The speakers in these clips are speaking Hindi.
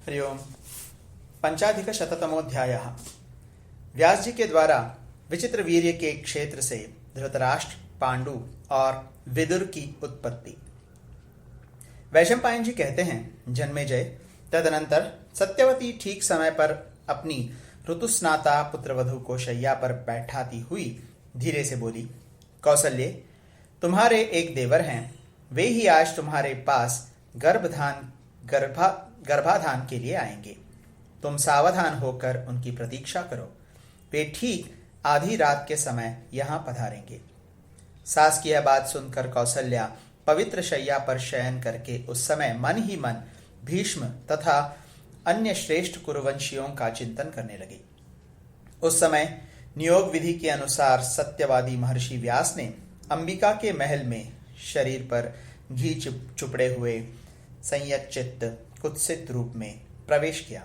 हरि ओम। पंचाधिकशततमोऽध्यायः। व्यास जी के द्वारा विचित्र वीर्य के क्षेत्र से धृतराष्ट्र, पांडु और विदुर की उत्पत्ति। वैशंपायन जी कहते हैं, जन्मेजय, तदनंतर सत्यवती ठीक समय पर अपनी ऋतुस्नाता पुत्रवधू को शैया पर बैठाती हुई धीरे से बोली, कौसल्ये, तुम्हारे एक देवर हैं, वे ही आज तुम्हारे पास गर्भाधान के लिए आएंगे। तुम सावधान होकर उनकी प्रतीक्षा करो। वे ठीक आधी रात के समय यहाँ पधारेंगे। सास की यह बात सुनकर कौसल्या पवित्र शैया पर शयन करके उस समय मन ही मन भीष्म तथा अन्य श्रेष्ठ कुरुवंशियों का चिंतन करने लगी। उस समय नियोग विधि के अनुसार सत्यवादी महर्षि व्यास ने अंबिका के महल में शरीर पर घी चुपड़े हुए संयतचित्त कुत्सित रूप में प्रवेश किया।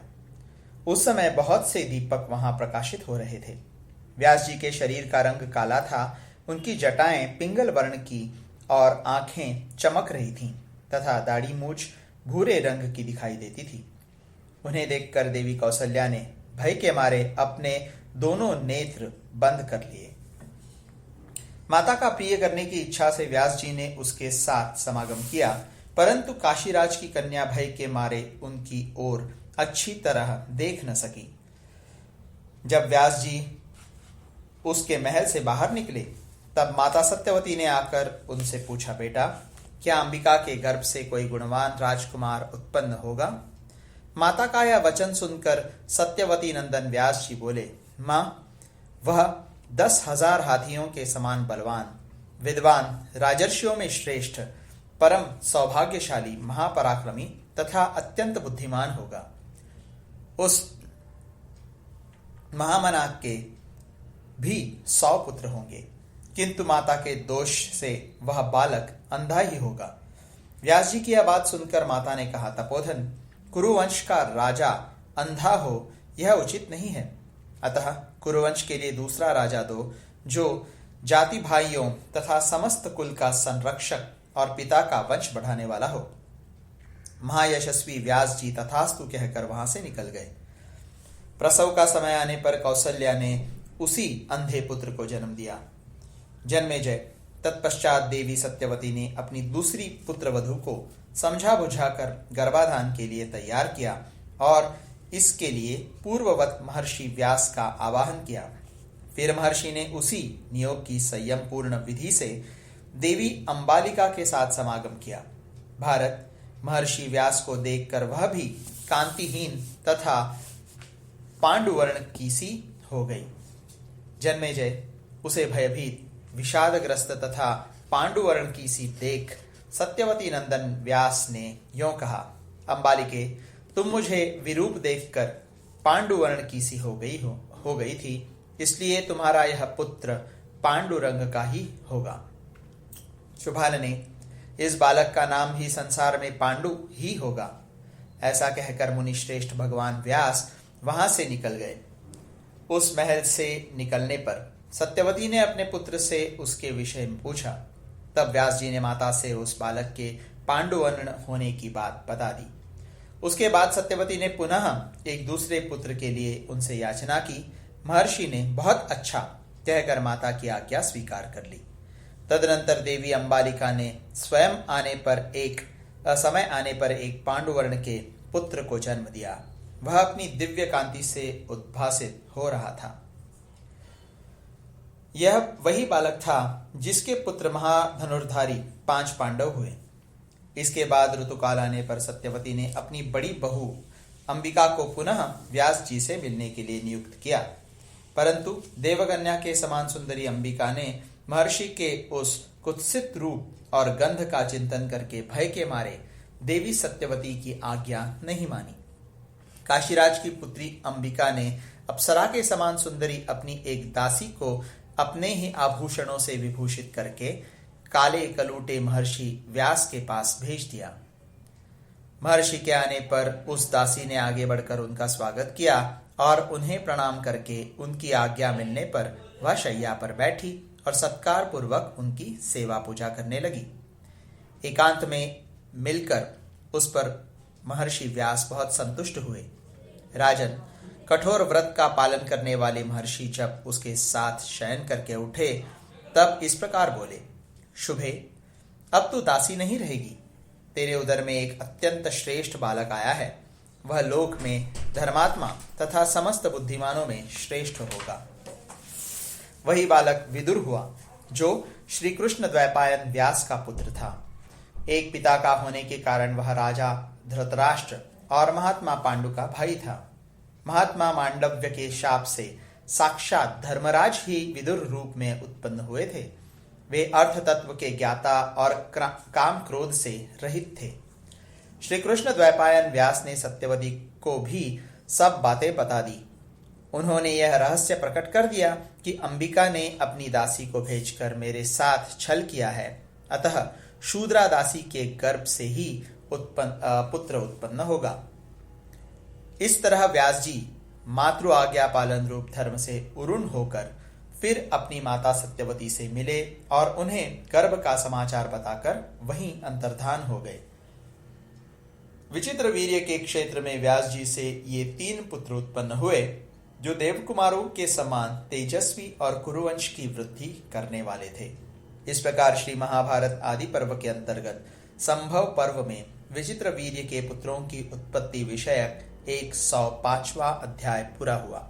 उस समय बहुत से दीपक वहां प्रकाशित हो रहे थे। व्यास जी के शरीर का रंग काला था, उनकी जटाएं पिंगल वर्ण की और आंखें चमक रही थीं तथा दाढ़ी मूछ भूरे रंग की दिखाई देती थी। उन्हें देखकर देवी कौसल्या ने भय के मारे अपने दोनों नेत्र बंद कर लिए। माता का प्रिय करने की इच्छा से व्यास जी ने उसके साथ समागम किया, परंतु काशीराज की कन्या भय के मारे उनकी ओर अच्छी तरह देख न सकी। जब व्यास जी उसके महल से बाहर निकले, तब माता सत्यवती ने आकर उनसे पूछा, बेटा, क्या अंबिका के गर्भ से कोई गुणवान राजकुमार उत्पन्न होगा? माता का यह वचन सुनकर सत्यवती नंदन व्यास जी बोले, मां, वह 10,000 हाथियों के समान बलवान, विद्वान, राजर्षियों में श्रेष्ठ, परम सौभाग्यशाली, महापराक्रमी तथा अत्यंत बुद्धिमान होगा। उस महामनाक के भी 100 पुत्र होंगे, किंतु माता के दोष से वह बालक अंधा ही होगा। व्यास जी की यह बात सुनकर माता ने कहा, तपोधन, कुरुवंश का राजा अंधा हो यह उचित नहीं है। अतः कुरुवंश के लिए दूसरा राजा दो, जो जाति भाइयों तथा समस्त कुल का संरक्षक और पिता का वंश बढ़ाने वाला हो। महायशस्वी व्यास जी तथास्तु कहकर वहां से निकल गए। प्रसव का समय आने पर कौसल्या ने उसी अंधे पुत्र को जन्म दिया। जन्मेजय, तत्पश्चात देवी सत्यवती ने अपनी दूसरी पुत्रवधू को समझा बुझाकर गर्भाधान के लिए तैयार किया और इसके लिए पूर्ववत महर्षि व्यास का आवाहन किया। फिर महर्षि ने उसी नियोग की संयम पूर्ण विधि से देवी अंबालिका के साथ समागम किया। भारत, महर्षि व्यास को देखकर वह भी कांतिहीन तथा पांडुवर्ण की सी हो गई। जन्मेजय, उसे भयभीत, विषादग्रस्त तथा पांडुवर्ण की सी देख सत्यवती नंदन व्यास ने यों कहा, अंबालिके, तुम मुझे विरूप देखकर पांडुवर्ण की सी हो गई थी, इसलिए तुम्हारा यह पुत्र पांडुरंग का ही होगा। शुभानने, इस बालक का नाम भी संसार में पांडु ही होगा। ऐसा कहकर मुनि श्रेष्ठ भगवान व्यास वहां से निकल गए। उस महल से निकलने पर सत्यवती ने अपने पुत्र से उसके विषय में पूछा। तब व्यास जी ने माता से उस बालक के पांडुवर्ण होने की बात बता दी। उसके बाद सत्यवती ने पुनः एक दूसरे पुत्र के लिए उनसे याचना की। महर्षि ने बहुत अच्छा कहकर माता की आज्ञा स्वीकार कर ली। तदनंतर देवी अंबालिका ने स्वयं समय आने पर एक पांडुवर्ण के पुत्र को जन्म दिया। वह अपनी दिव्य कांति से उद्भासित हो रहा था। यह वही बालक था जिसके पुत्र महाधनुर्धारी 5 पांडव हुए। इसके बाद ऋतुकाल आने पर सत्यवती ने अपनी बड़ी बहू अंबिका को पुनः व्यास जी से मिलने के लिए नियुक्त किया, परंतु देवकन्या के समान सुंदरी अंबिका ने महर्षि के उस कुत्सित रूप और गंध का चिंतन करके भय के मारे देवी सत्यवती की आज्ञा नहीं मानी। काशीराज की पुत्री अंबिका ने अप्सरा के समान सुंदरी अपनी एक दासी को अपने ही आभूषणों से विभूषित करके काले कलूटे महर्षि व्यास के पास भेज दिया। महर्षि के आने पर उस दासी ने आगे बढ़कर उनका स्वागत किया और उन्हें प्रणाम करके उनकी आज्ञा मिलने पर वह शैया पर बैठी और सत्कार पूर्वक उनकी सेवा पूजा करने लगी। एकांत में मिलकर उस पर महर्षि व्यास बहुत संतुष्ट हुए। राजन, कठोर व्रत का पालन करने वाले महर्षि जब उसके साथ शयन करके उठे तब इस प्रकार बोले, शुभे, अब तू दासी नहीं रहेगी। तेरे उदर में एक अत्यंत श्रेष्ठ बालक आया है। वह लोक में धर्मात्मा तथा समस्त बुद्धिमानों में श्रेष्ठ होगा। वही बालक विदुर हुआ, जो श्री कृष्ण द्वैपायन व्यास का पुत्र था। एक पिता का होने के कारण वह राजा धृतराष्ट्र और महात्मा पांडु का भाई था। महात्मा मांडव्य के शाप से साक्षात धर्मराज ही विदुर रूप में उत्पन्न हुए थे। वे अर्थ तत्व के ज्ञाता और काम क्रोध से रहित थे। श्री कृष्ण द्वैपायन व्यास ने सत्यवती को भी सब बातें बता दी। उन्होंने यह रहस्य प्रकट कर दिया कि अंबिका ने अपनी दासी को भेजकर मेरे साथ छल किया है, अतः शूद्रा दासी के गर्भ से ही पुत्र उत्पन्न होगा। इस तरह व्यास जी मातृ आज्ञा पालन रूप धर्म से उरुण होकर फिर अपनी माता सत्यवती से मिले और उन्हें गर्भ का समाचार बताकर वहीं अंतर्धान हो गए। विचित्र वीर्य के क्षेत्र में व्यास जी से ये 3 पुत्र उत्पन्न हुए, जो देवकुमारों के समान तेजस्वी और कुरुवंश की वृद्धि करने वाले थे। इस प्रकार श्री महाभारत आदि पर्व के अंतर्गत संभव पर्व में विचित्र वीर्य के पुत्रों की उत्पत्ति विषयक 105वां अध्याय पूरा हुआ।